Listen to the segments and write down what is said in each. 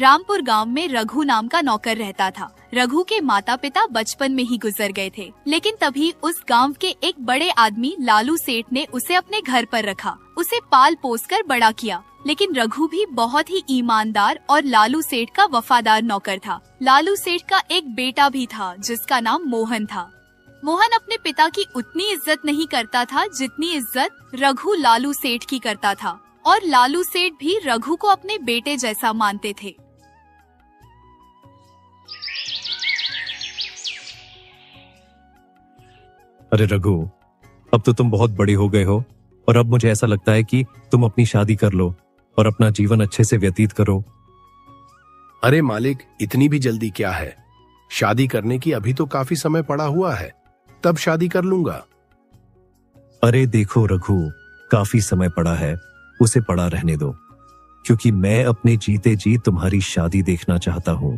रामपुर गांव में रघु नाम का नौकर रहता था। रघु के माता पिता बचपन में ही गुजर गए थे, लेकिन तभी उस गांव के एक बड़े आदमी लालू सेठ ने उसे अपने घर पर रखा, उसे पाल पोस कर बड़ा किया। लेकिन रघु भी बहुत ही ईमानदार और लालू सेठ का वफादार नौकर था। लालू सेठ का एक बेटा भी था जिसका नाम मोहन था। मोहन अपने पिता की उतनी इज्जत नहीं करता था जितनी इज्जत रघु लालू सेठ की करता था, और लालू सेठ भी रघु को अपने बेटे जैसा मानते थे। अरे रघु, अब तो तुम बहुत बड़े हो गए हो और अब मुझे ऐसा लगता है कि तुम अपनी शादी कर लो और अपना जीवन अच्छे से व्यतीत करो। अरे मालिक, इतनी भी जल्दी क्या है? शादी करने की अभी तो काफी समय पड़ा हुआ है, तब शादी कर लूंगा। अरे देखो रघु, काफी समय पड़ा है, उसे पड़ा रहने दो, क्योंकि मैं अपने जीते जी तुम्हारी शादी देखना चाहता हूं।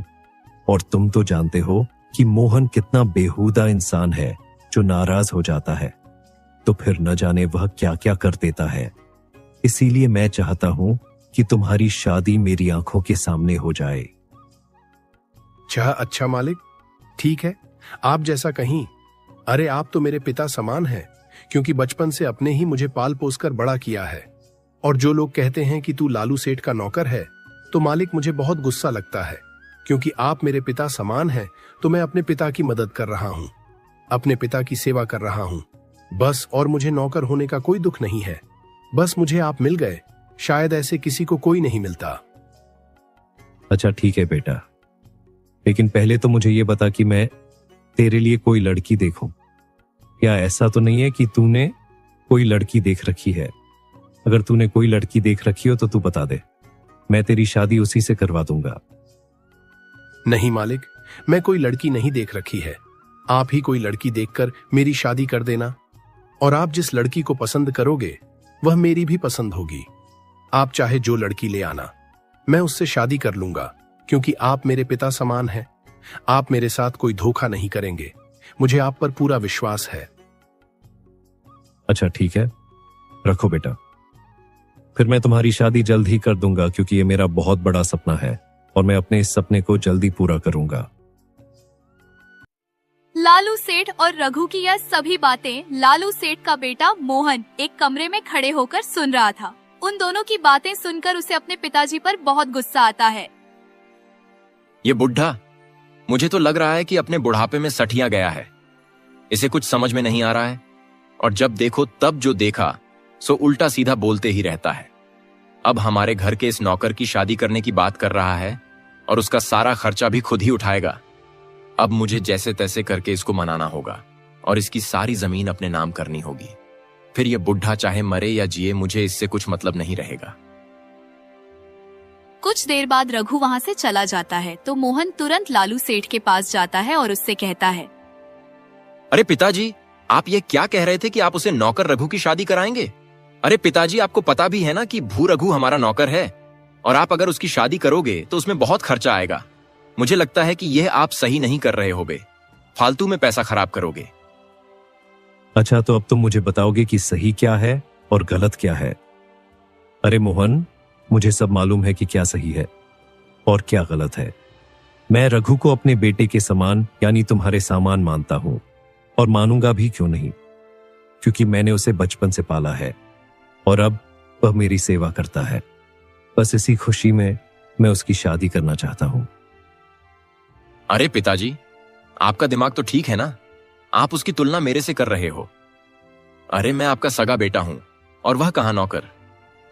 और तुम तो जानते हो कि मोहन कितना बेहुदा इंसान है जो नाराज हो जाता है तो फिर न जाने वह क्या क्या कर देता है। इसीलिए मैं चाहता हूं कि तुम्हारी शादी मेरी आंखों के सामने हो जाए। अच्छा मालिक, ठीक है, आप जैसा कहीं। अरे आप तो मेरे पिता समान हैं, क्योंकि बचपन से अपने ही मुझे पाल पोस कर बड़ा किया है। और जो लोग कहते हैं कि तू लालू सेठ का नौकर है, तो मालिक मुझे बहुत गुस्सा लगता है, क्योंकि आप मेरे पिता समान हैं। तो मैं अपने पिता की मदद कर रहा हूँ, अपने पिता की सेवा कर रहा हूँ बस। और मुझे नौकर होने का कोई दुख नहीं है, बस मुझे आप मिल गए। शायद ऐसे किसी को कोई नहीं मिलता। अच्छा ठीक है बेटा, लेकिन पहले तो मुझे ये बता कि मैं तेरे लिए कोई लड़की देखूं। क्या ऐसा तो नहीं है कि तूने कोई लड़की देख रखी है? अगर तूने कोई लड़की देख रखी हो तो तू बता दे, मैं तेरी शादी उसी से करवा दूंगा। नहीं मालिक, मैं कोई लड़की नहीं देख रखी है। आप ही कोई लड़की देखकर मेरी शादी कर देना, और आप जिस लड़की को पसंद करोगे वह मेरी भी पसंद होगी। आप चाहे जो लड़की ले आना, मैं उससे शादी कर लूंगा, क्योंकि आप मेरे पिता समान हैं। आप मेरे साथ कोई धोखा नहीं करेंगे, मुझे आप पर पूरा विश्वास है। अच्छा ठीक है, रखो बेटा, फिर मैं तुम्हारी शादी जल्द ही कर दूंगा, क्योंकि ये मेरा बहुत बड़ा सपना है और मैं अपने इस सपने को जल्दी पूरा करूंगा। लालू सेठ और रघु की यह सभी बातें लालू सेठ का बेटा मोहन एक कमरे में खड़े होकर सुन रहा था। उन दोनों की बातें सुनकर उसे अपने पिताजी पर बहुत गुस्सा आता है। ये बुढ़ा, मुझे तो लग रहा है कि अपने बुढ़ापे में सठिया गया है। इसे कुछ समझ में नहीं आ रहा है, और जब देखो तब जो देखा सो उल्टा सीधा बोलते ही रहता है। अब हमारे घर के इस नौकर की शादी करने की बात कर रहा है और उसका सारा खर्चा भी खुद ही उठाएगा। अब मुझे जैसे तैसे करके इसको मनाना होगा और इसकी सारी जमीन अपने नाम करनी होगी। फिर ये बुढ़ा चाहे मरे या जिए, मुझे इससे कुछ मतलब नहीं रहेगा। कुछ देर बाद रघु वहाँ से चला जाता है तो मोहन तुरंत लालू सेठ के पास जाता है और उससे कहता है, अरे पिताजी, आप ये क्या कह रहे थे कि आप उसे नौकर रघु की शादी कराएंगे? अरे पिताजी, आपको पता भी है ना कि भू रघु हमारा नौकर है, और आप अगर उसकी शादी करोगे तो उसमें बहुत खर्चा आएगा। मुझे लगता है कि यह आप सही नहीं कर रहे होगे, फालतू में पैसा खराब करोगे। अच्छा, तो अब तुम मुझे बताओगे कि सही क्या है और गलत क्या है? अरे मोहन, मुझे सब मालूम है कि क्या सही है और क्या गलत है। मैं रघु को अपने बेटे के समान यानी तुम्हारे सामान मानता हूं, और मानूंगा भी, क्यों नहीं, क्योंकि मैंने उसे बचपन से पाला है और अब वह मेरी सेवा करता है। बस इसी खुशी में मैं उसकी शादी करना चाहता हूं। अरे पिताजी, आपका दिमाग तो ठीक है ना? आप उसकी तुलना मेरे से कर रहे हो। अरे मैं आपका सगा बेटा हूं और वह कहां नौकर।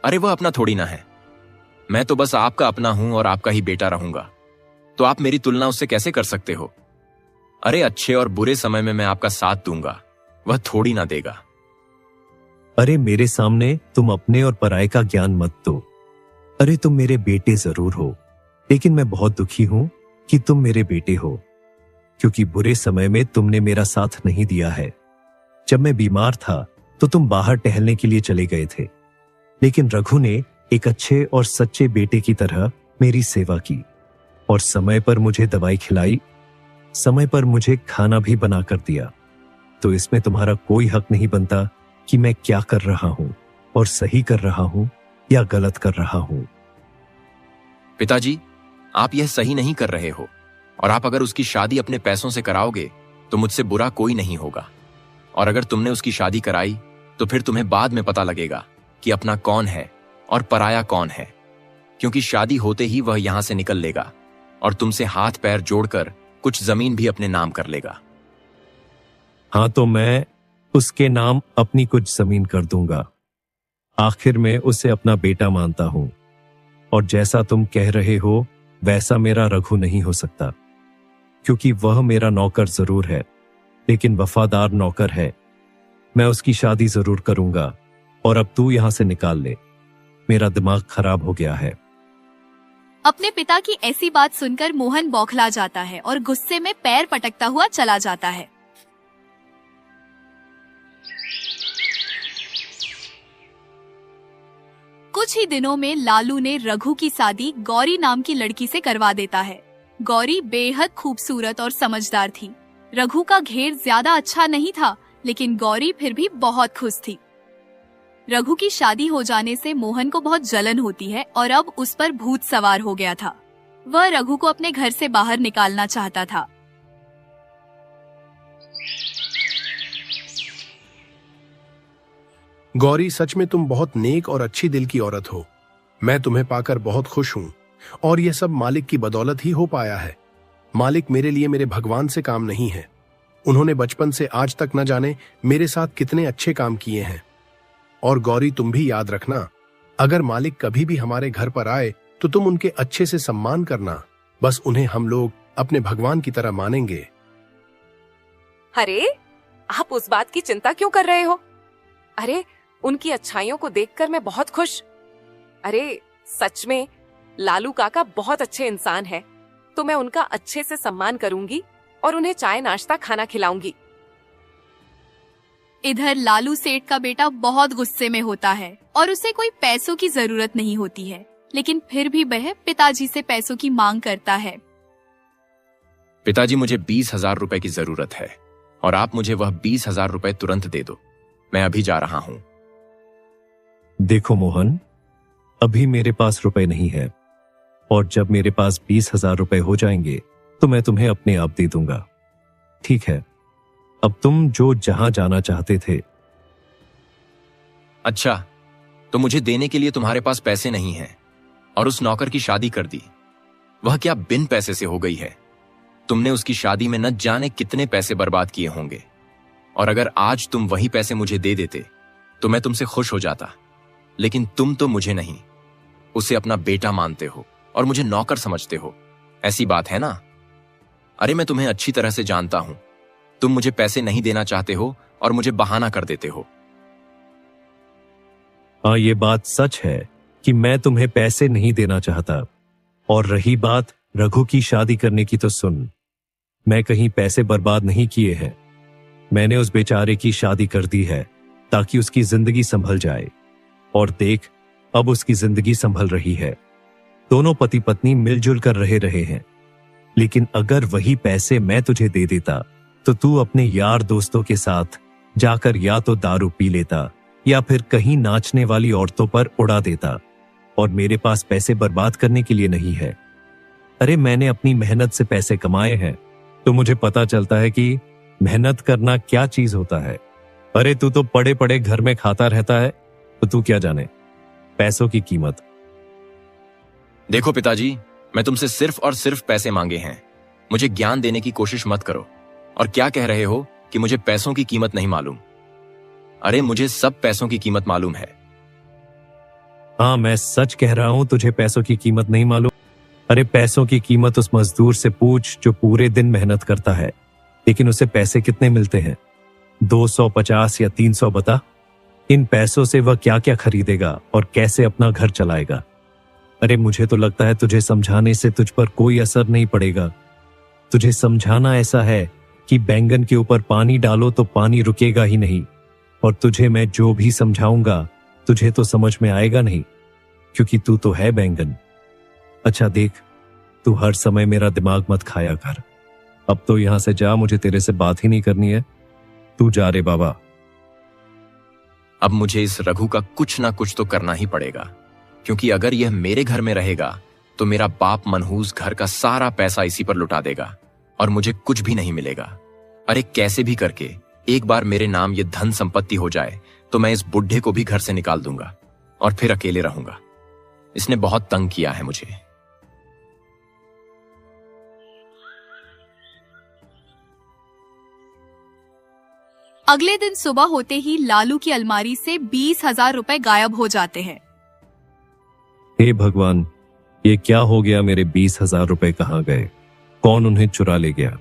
अरे वह अपना थोड़ी ना है, मैं तो बस आपका अपना हूं और आपका ही बेटा रहूंगा। तो आप मेरी तुलना उससे कैसे कर सकते हो? अरे अच्छे और बुरे समय में मैं आपका साथ दूंगा, वह थोड़ी ना देगा। अरे मेरे सामने तुम अपने और पराये का ज्ञान मत दो। अरे तुम मेरे बेटे जरूर हो, लेकिन मैं बहुत दुखी हूं कि तुम मेरे बेटे हो, क्योंकि बुरे समय में तुमने मेरा साथ नहीं दिया है। जब मैं बीमार था तो तुम बाहर टहलने के लिए चले गए थे, लेकिन रघु ने एक अच्छे और सच्चे बेटे की तरह मेरी सेवा की और समय पर मुझे दवाई खिलाई, समय पर मुझे खाना भी बना कर दिया। तो इसमें तुम्हारा कोई हक नहीं बनता कि मैं क्या कर रहा हूं और सही कर रहा हूं या गलत कर रहा हूं। पिताजी, आप यह सही नहीं कर रहे हो, और आप अगर उसकी शादी अपने पैसों से कराओगे तो मुझसे बुरा कोई नहीं होगा। और अगर तुमने उसकी शादी कराई तो फिर तुम्हें बाद में पता लगेगा कि अपना कौन है और पराया कौन है, क्योंकि शादी होते ही वह यहां से निकल लेगा और तुमसे हाथ पैर जोड़कर कुछ जमीन भी अपने नाम कर लेगा। हाँ, तो मैं उसके नाम अपनी कुछ जमीन कर दूंगा। आखिर में उसे अपना बेटा मानता हूं, और जैसा तुम कह रहे हो वैसा मेरा रघु नहीं हो सकता, क्योंकि वह मेरा नौकर जरूर है, लेकिन वफादार नौकर है। मैं उसकी शादी जरूर करूंगा, और अब तू यहां से निकाल ले, मेरा दिमाग खराब हो गया है। अपने पिता की ऐसी बात सुनकर मोहन बौखला जाता है और गुस्से में पैर पटकता हुआ चला जाता है। कुछ ही दिनों में लालू ने रघु की शादी गौरी नाम की लड़की से करवा देता है। गौरी बेहद खूबसूरत और समझदार थी। रघु का घेर ज्यादा अच्छा नहीं था, लेकिन गौरी फिर भी बहुत खुश थी। रघु की शादी हो जाने से मोहन को बहुत जलन होती है और अब उस पर भूत सवार हो गया था। वह रघु को अपने घर से बाहर निकालना चाहता था। गौरी, सच में तुम बहुत नेक और अच्छी दिल की औरत हो। मैं तुम्हें पाकर बहुत खुश हूं, और यह सब मालिक की बदौलत ही हो पाया है। मालिक मेरे लिए मेरे भगवान से काम नहीं है। उन्होंने बचपन से आज तक न जाने मेरे साथ कितने अच्छे काम किए हैं। और गौरी, तुम भी याद रखना, अगर मालिक कभी भी हमारे घर पर आए तो तुम उनके अच्छे से सम्मान करना। बस उन्हें हम लोग अपने भगवान की तरह मानेंगे। अरे, आप उस बात की चिंता क्यों कर रहे हो? अरे, उनकी अच्छाइयों को देखकर मैं बहुत खुश। अरे, सच में लालू काका बहुत अच्छे इंसान है, तो मैं उनका अच्छे से सम्मान करूंगी और उन्हें चाय नाश्ता खाना खिलाऊंगी। इधर लालू सेठ का बेटा बहुत गुस्से में होता है और उसे कोई पैसों की जरूरत नहीं होती है, लेकिन फिर भी वह पिताजी से पैसों की मांग करता है। पिताजी, मुझे 20,000 रुपए की जरूरत है, और आप मुझे वह 20,000 रुपए तुरंत दे दो। मैं अभी जा रहा हूं। देखो मोहन, अभी मेरे पास रुपए नहीं है, और जब मेरे पास 20,000 रुपए हो जाएंगे तो मैं तुम्हें अपने आप दे दूंगा। ठीक है, अब तुम जो जहां जाना चाहते थे। अच्छा, तो मुझे देने के लिए तुम्हारे पास पैसे नहीं हैं, और उस नौकर की शादी कर दी। वह क्या बिन पैसे से हो गई है? तुमने उसकी शादी में न जाने कितने पैसे बर्बाद किए होंगे, और अगर आज तुम वही पैसे मुझे दे देते तो मैं तुमसे खुश हो जाता। लेकिन तुम तो मुझे नहीं, उसे अपना बेटा मानते हो और मुझे नौकर समझते हो। ऐसी बात है ना? अरे, मैं तुम्हें अच्छी तरह से जानता हूं। तुम मुझे पैसे नहीं देना चाहते हो और मुझे बहाना कर देते हो। हाँ, ये बात सच है कि मैं तुम्हें पैसे नहीं देना चाहता। और रही बात रघु की शादी करने की, तो सुन, मैं कहीं पैसे बर्बाद नहीं किए हैं। मैंने उस बेचारे की शादी कर दी है ताकि उसकी जिंदगी संभल जाए, और देख, अब उसकी जिंदगी संभल रही है। दोनों पति पत्नी मिलजुल कर रहे हैं। लेकिन अगर वही पैसे मैं तुझे दे देता तो तू अपने यार दोस्तों के साथ जाकर या तो दारू पी लेता या फिर कहीं नाचने वाली औरतों पर उड़ा देता, और मेरे पास पैसे बर्बाद करने के लिए नहीं है। अरे, मैंने अपनी मेहनत से पैसे कमाए हैं, तो मुझे पता चलता है कि मेहनत करना क्या चीज होता है। अरे, तू तो पड़े पड़े घर में खाता रहता है, तो तू क्या जाने पैसों की कीमत। देखो पिताजी, मैं तुमसे सिर्फ और सिर्फ पैसे मांगे हैं। मुझे ज्ञान देने की कोशिश मत करो। और क्या कह रहे हो कि मुझे पैसों की कीमत नहीं मालूम? अरे, मुझे सब पैसों की कीमत मालूम है। हाँ, मैं सच कह रहा हूं, तुझे पैसों की कीमत नहीं मालूम। अरे, पैसों की कीमत उस मजदूर से पूछ जो पूरे दिन मेहनत करता है, लेकिन उसे पैसे कितने मिलते हैं? 250 या 300, बता। इन पैसों से वह क्या क्या खरीदेगा और कैसे अपना घर चलाएगा? अरे, मुझे तो लगता है तुझे समझाने से तुझ पर कोई असर नहीं पड़ेगा। तुझे समझाना ऐसा है कि बैंगन के ऊपर पानी डालो तो पानी रुकेगा ही नहीं, और तुझे मैं जो भी समझाऊंगा तुझे तो समझ में आएगा नहीं, क्योंकि तू तो है बैंगन। अच्छा देख, तू हर समय मेरा दिमाग मत खाया कर। अब तो यहां से जा, मुझे तेरे से बात ही नहीं करनी है। तू जा रे बाबा। अब मुझे इस रघु का कुछ ना कुछ तो करना ही पड़ेगा, क्योंकि अगर यह मेरे घर में रहेगा तो मेरा बाप मनहूस घर का सारा पैसा इसी पर लुटा देगा और मुझे कुछ भी नहीं मिलेगा। अरे कैसे भी करके एक बार मेरे नाम ये धन संपत्ति हो जाए तो मैं इस बुढ़े को भी घर से निकाल दूंगा और फिर अकेले रहूंगा। इसने बहुत तंग किया है मुझे। अगले दिन सुबह होते ही लालू की अलमारी से 20,000 रुपए गायब हो जाते हैं। हे भगवान, ये क्या हो गया? मेरे 20,000 रुपए कहाँ गए? कौन उन्हें चुरा ले गया?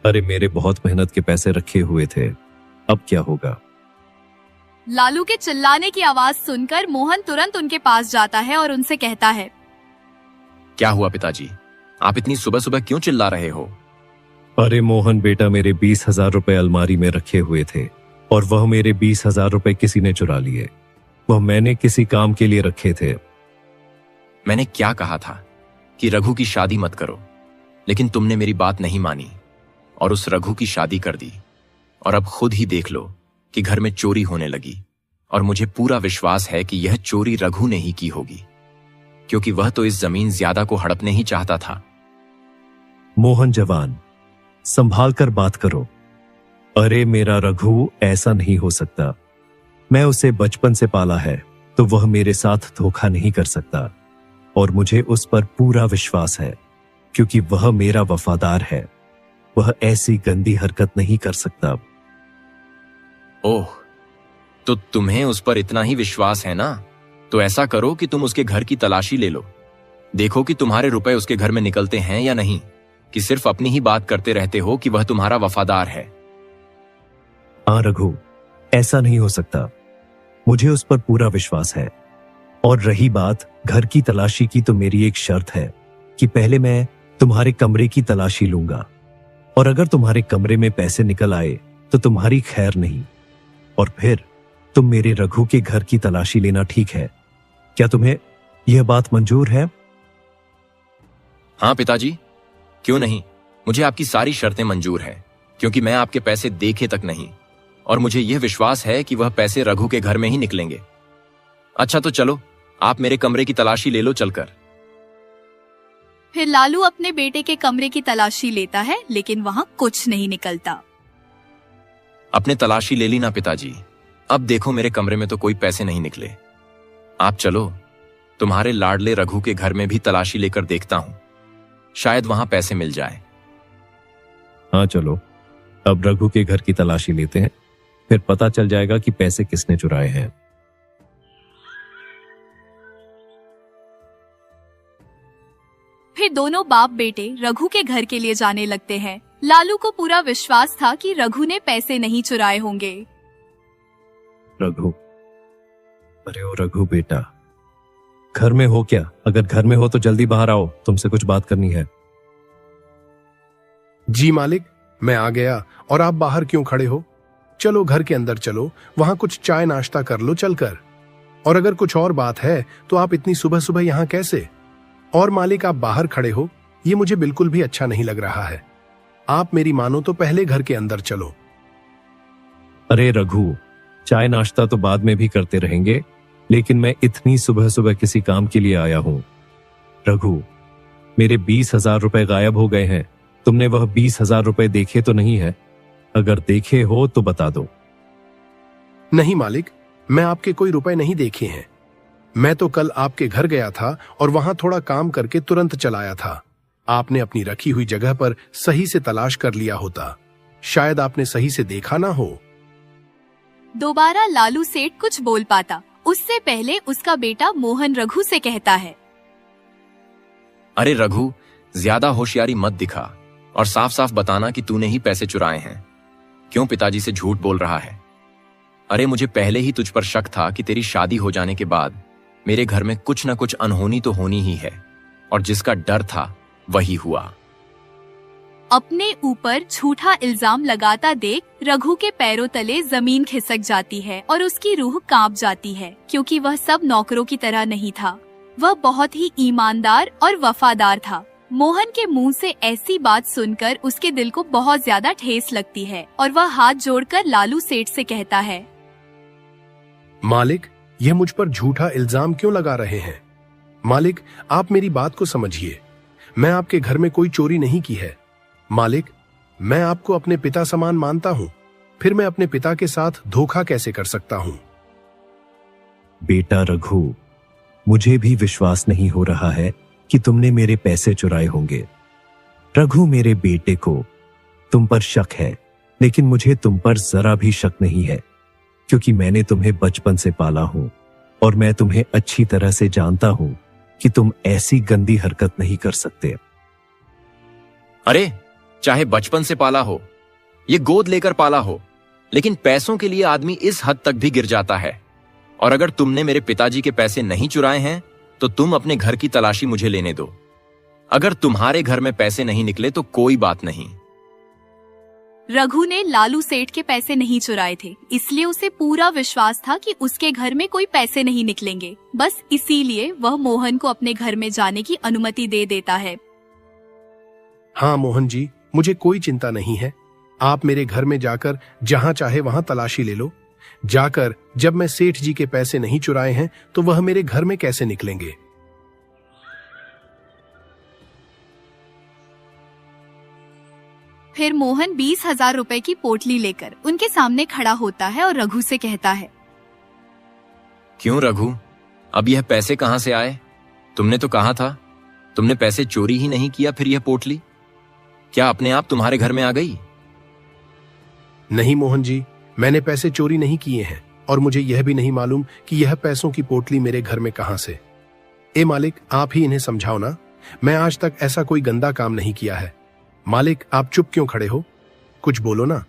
अरे मेरे बहुत मेहनत के पैसे रखे हुए थे, अब क्या होगा? लालू के चिल्लाने की आवाज सुनकर मोहन तुरंत उनके पास जाता है और उनसे कहता है, क्या हुआ पिताजी? आप इतनी सुबह सुबह क्यों चिल्ला रहे हो? अरे मोहन बेटा, मेरे 20,000 रुपए अलमारी में रखे हुए थे और वह मेरे 20,000 रुपए किसी ने चुरा लिए। वह मैंने किसी काम के लिए रखे थे। मैंने क्या कहा था कि रघु की शादी मत करो, लेकिन तुमने मेरी बात नहीं मानी और उस रघु की शादी कर दी। और अब खुद ही देख लो कि घर में चोरी होने लगी और मुझे पूरा विश्वास है कि यह चोरी रघु ने ही की होगी, क्योंकि वह तो इस जमीन ज्यादा को हड़पने ही चाहता था। मोहन जवान, संभाल कर बात करो। अरे मेरा रघु ऐसा नहीं हो सकता। मैं उसे बचपन से पाला है, तो वह मेरे साथ धोखा नहीं कर सकता और मुझे उस पर पूरा विश्वास है, क्योंकि वह मेरा वफादार है। वह ऐसी गंदी हरकत नहीं कर सकता। ओह, तो तुम्हें उस पर इतना ही विश्वास है ना? तो ऐसा करो कि तुम उसके घर की तलाशी ले लो। देखो कि तुम्हारे रुपए उसके घर में निकलते हैं या नहीं, कि सिर्फ अपनी ही बात करते रहते हो कि वह तुम्हारा वफादार है। हाँ रघु, ऐसा नहीं हो सकता। मुझे उस पर पूरा विश्वास है। और रही बात घर की तलाशी की, तो मेरी एक शर्त है कि पहले मैं तुम्हारे कमरे की तलाशी लूंगा, और अगर तुम्हारे कमरे में पैसे निकल आए तो तुम्हारी खैर नहीं, और फिर तुम मेरे रघु के घर की तलाशी लेना। ठीक है? क्या तुम्हें यह बात मंजूर है? हाँ पिताजी, क्यों नहीं। मुझे आपकी सारी शर्तें मंजूर हैं, क्योंकि मैं आपके पैसे देखे तक नहीं, और मुझे यह विश्वास है कि वह पैसे रघु के घर में ही निकलेंगे। अच्छा तो चलो, आप मेरे कमरे की तलाशी ले लो चलकर। फिर लालू अपने बेटे के कमरे की तलाशी लेता है, लेकिन वहाँ कुछ नहीं निकलता। अपने तलाशी ले ली ना पिताजी? अब देखो मेरे कमरे में तो कोई पैसे नहीं निकले। आप चलो, तुम्हारे लाडले रघु के घर में भी तलाशी लेकर देखता हूं, शायद वहां पैसे मिल जाए। हाँ चलो, अब रघु के घर की तलाशी लेते हैं, फिर पता चल जाएगा कि पैसे किसने चुराए हैं। फिर दोनों बाप बेटे रघु के घर के लिए जाने लगते हैं। लालू को पूरा विश्वास था कि रघु ने पैसे नहीं चुराए होंगे। रघु, अरे ओ रघु बेटा, घर में हो क्या? अगर घर में हो तो जल्दी बाहर आओ, तुमसे कुछ बात करनी है। जी मालिक, मैं आ गया। और आप बाहर क्यों खड़े हो? चलो घर के अंदर चलो, वहां कुछ चाय नाश्ता कर लो चलकर। और अगर कुछ और बात है तो आप इतनी सुबह सुबह यहाँ कैसे? और मालिक, आप बाहर खड़े हो, ये मुझे बिल्कुल भी अच्छा नहीं लग रहा है। आप मेरी मानो तो पहले घर के अंदर चलो। अरे रघु, चाय नाश्ता तो बाद में भी करते रहेंगे, लेकिन मैं इतनी सुबह सुबह किसी काम के लिए आया हूं। रघु, मेरे 20,000 रुपए गायब हो गए हैं। तुमने वह 20,000 रुपए देखे तो नहीं है? अगर देखे हो तो बता दो। नहीं मालिक, मैं आपके कोई रुपए नहीं देखे हैं। मैं तो कल आपके घर गया था और वहां थोड़ा काम करके तुरंत चलाया था। आपने अपनी रखी हुई जगह पर सही से तलाश कर लिया होता, शायद आपने सही से देखा ना हो। दोबारा लालू सेठ कुछ बोल पाता, उससे पहले उसका बेटा मोहन रघु से कहता है, अरे रघु, ज्यादा होशियारी मत दिखा और साफ साफ बताना कि तूने ही पैसे चुराए हैं। क्यों पिताजी से झूठ बोल रहा है? अरे मुझे पहले ही तुझ पर शक था कि तेरी शादी हो जाने के बाद मेरे घर में कुछ न कुछ अनहोनी तो होनी ही है, और जिसका डर था वही हुआ। अपने ऊपर झूठा इल्जाम लगाता देख रघु के पैरों तले जमीन खिसक जाती है और उसकी रूह कांप जाती है, क्योंकि वह सब नौकरों की तरह नहीं था। वह बहुत ही ईमानदार और वफादार था। मोहन के मुंह से ऐसी बात सुनकर उसके दिल को बहुत ज्यादा ठेस लगती है और वह हाथ जोड़कर लालू सेठ से कहता है, मालिक, यह मुझ पर झूठा इल्जाम क्यों लगा रहे हैं? मालिक, आप मेरी बात को समझिए। मैं आपके घर में कोई चोरी नहीं की है। मालिक, मैं आपको अपने पिता समान मानता हूं, फिर मैं अपने पिता के साथ धोखा कैसे कर सकता हूं? बेटा रघु, मुझे भी विश्वास नहीं हो रहा है कि तुमने मेरे पैसे चुराए होंगे। रघु, मेरे बेटे को तुम पर शक है, लेकिन मुझे तुम पर जरा भी शक नहीं है, क्योंकि मैंने तुम्हें बचपन से पाला हूं और मैं तुम्हें अच्छी तरह से जानता हूं कि तुम ऐसी गंदी हरकत नहीं कर सकते। अरे, चाहे बचपन से पाला हो, ये गोद लेकर पाला हो, लेकिन पैसों के लिए आदमी इस हद तक भी गिर जाता है। और अगर तुमने मेरे पिताजी के पैसे नहीं चुराए हैं तो तुम अपने घर की तलाशी मुझे लेने दो। अगर तुम्हारे घर में पैसे नहीं निकले तो कोई बात नहीं। रघु ने लालू सेठ के पैसे नहीं चुराए थे, इसलिए उसे पूरा विश्वास था कि उसके घर में कोई पैसे नहीं निकलेंगे। बस इसीलिए वह मोहन को अपने घर में जाने की अनुमति दे देता है। हाँ मोहन जी, मुझे कोई चिंता नहीं है। आप मेरे घर में जाकर जहां चाहे वहां तलाशी ले लो। जाकर जब मैं सेठ जी के पैसे नहीं चुराए हैं तो वह मेरे घर में कैसे निकलेंगे? फिर मोहन 20,000 रुपए की पोटली लेकर उनके सामने खड़ा होता है और रघु से कहता है, क्यों रघु, अब यह पैसे कहां से आए? तुमने तो कहा था तुमने पैसे चोरी ही नहीं किया, फिर यह पोटली क्या अपने आप तुम्हारे घर में आ गई? नहीं मोहन जी, मैंने पैसे चोरी नहीं किए हैं और मुझे यह भी नहीं मालूम कि यह पैसों की पोटली मेरे घर में कहां से। ए मालिक, आप ही इन्हें समझाओ ना। मैं आज तक ऐसा कोई गंदा काम नहीं किया है। मालिक, आप चुप क्यों खड़े हो? कुछ बोलो ना।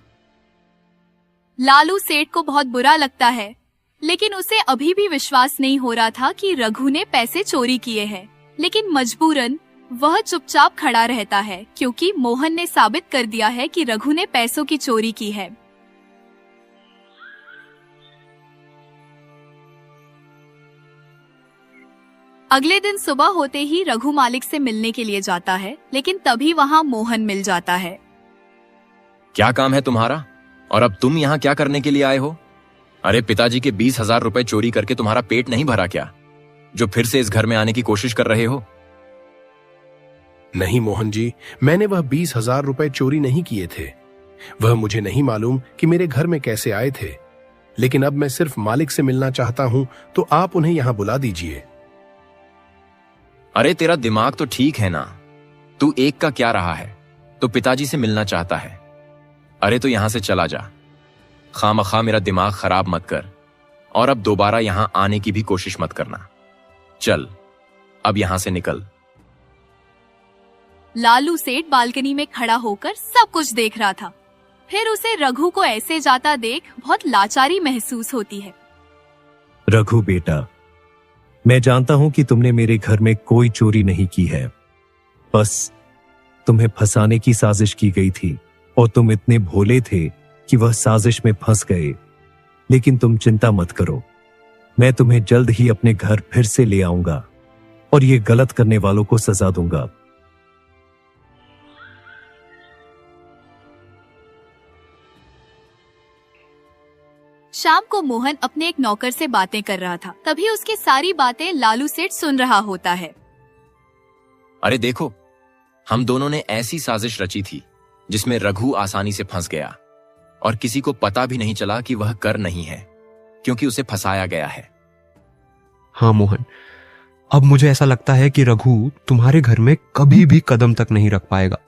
लालू सेठ को बहुत बुरा लगता है, लेकिन उसे अभी भी विश्वास नहीं हो रहा था कि रघु ने पैसे चोरी किए हैं। लेकिन मजबूरन वह चुपचाप खड़ा रहता है, क्योंकि मोहन ने साबित कर दिया है कि रघु ने पैसों की चोरी की है। अगले दिन सुबह होते ही रघु मालिक से मिलने के लिए जाता है, लेकिन तभी वहाँ मोहन मिल जाता है। क्या काम है तुम्हारा, और अब तुम यहाँ क्या करने के लिए आए हो? अरे, पिताजी के 20,000 रुपए चोरी करके तुम्हारा पेट नहीं भरा क्या, जो फिर से इस घर में आने की कोशिश कर रहे हो? नहीं मोहन जी, मैंने वह 20,000 रुपए चोरी नहीं किए थे। वह मुझे नहीं मालूम कि मेरे घर में कैसे आए थे। लेकिन अब मैं सिर्फ मालिक से मिलना चाहता हूं, तो आप उन्हें यहां बुला दीजिए। अरे, तेरा दिमाग तो ठीक है ना? तू एक का क्या रहा है, तो पिताजी से मिलना चाहता है। अरे, तो यहां से चला जा। खामखा मेरा दिमाग खराब मत कर, और अब दोबारा यहां आने की भी कोशिश मत करना। चल, अब यहां से निकल। लालू सेठ बालकनी में खड़ा होकर सब कुछ देख रहा था। फिर उसे रघु को ऐसे जाता देख बहुत लाचारी महसूस होती है। रघु बेटा, मैं जानता हूं कि तुमने मेरे घर में कोई चोरी नहीं की है। बस तुम्हें फंसाने की साजिश की गई थी और तुम इतने भोले थे कि वह साजिश में फंस गए। लेकिन तुम चिंता मत करो, मैं तुम्हें जल्द ही अपने घर फिर से ले आऊंगा और ये गलत करने वालों को सजा दूंगा। शाम को मोहन अपने एक नौकर से बातें कर रहा था। तभी उसकी सारी बातें लालू सेठ सुन रहा होता है। अरे देखो, हम दोनों ने ऐसी साजिश रची थी जिसमें रघु आसानी से फंस गया और किसी को पता भी नहीं चला कि वह कर नहीं है, क्योंकि उसे फंसाया गया है। हाँ मोहन, अब मुझे ऐसा लगता है कि रघु तुम्हारे घर में कभी भी कदम तक नहीं रख पाएगा।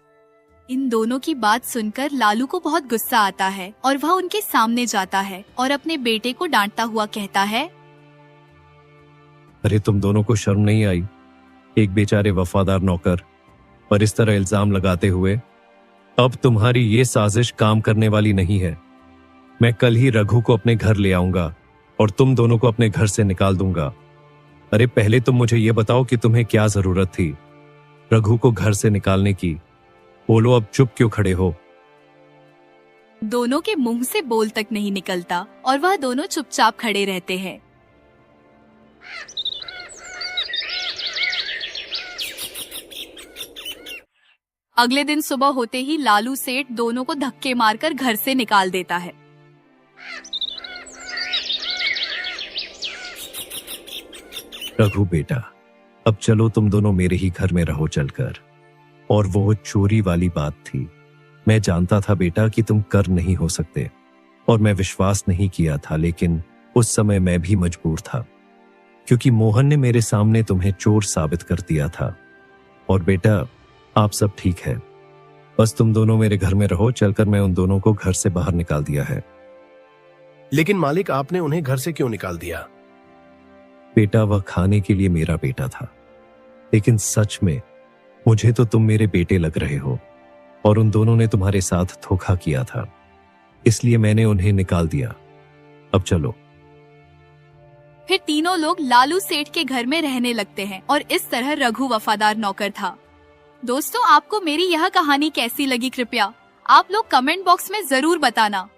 इन दोनों की बात सुनकर लालू को बहुत गुस्सा आता है और वह उनके सामने जाता है और अपने बेटे को डांटता हुआ कहता है, अरे तुम दोनों को शर्म नहीं आई? एक बेचारे वफादार नौकर पर इस तरह इल्जाम लगाते हुए। अब तुम्हारी ये साजिश काम करने वाली नहीं है। मैं कल ही रघु को अपने घर ले आऊंगा और तुम दोनों को अपने घर से निकाल दूंगा। अरे पहले तुम मुझे ये बताओ कि तुम्हें क्या जरूरत थी रघु को घर से निकालने की? बोलो, अब चुप क्यों खड़े हो? दोनों के मुंह से बोल तक नहीं निकलता और वह दोनों चुपचाप खड़े रहते हैं। अगले दिन सुबह होते ही लालू सेठ दोनों को धक्के मारकर घर से निकाल देता है। रघु बेटा, अब चलो तुम दोनों मेरे ही घर में रहो चलकर। और वो चोरी वाली बात थी। मैं जानता था बेटा कि तुम कर नहीं हो सकते, और मैं विश्वास नहीं किया था, लेकिन उस समय मैं भी मजबूर था, क्योंकि मोहन ने मेरे सामने तुम्हें चोर साबित कर दिया था। और बेटा, आप सब ठीक है, बस तुम दोनों मेरे घर में रहो। चलकर मैं उन दोनों को घर से बाहर निकाल दिया है। लेकिन मालिक, आपने उन्हें घर से क्यों निकाल दिया? बेटा, वह खाने के लिए मेरा बेटा था, लेकिन सच में मुझे तो तुम मेरे बेटे लग रहे हो, और उन दोनों ने तुम्हारे साथ धोखा किया था, इसलिए मैंने उन्हें निकाल दिया। अब चलो। फिर तीनों लोग लालू सेठ के घर में रहने लगते हैं और इस तरह रघु वफादार नौकर था। दोस्तों, आपको मेरी यह कहानी कैसी लगी, कृपया आप लोग कमेंट बॉक्स में जरूर बताना।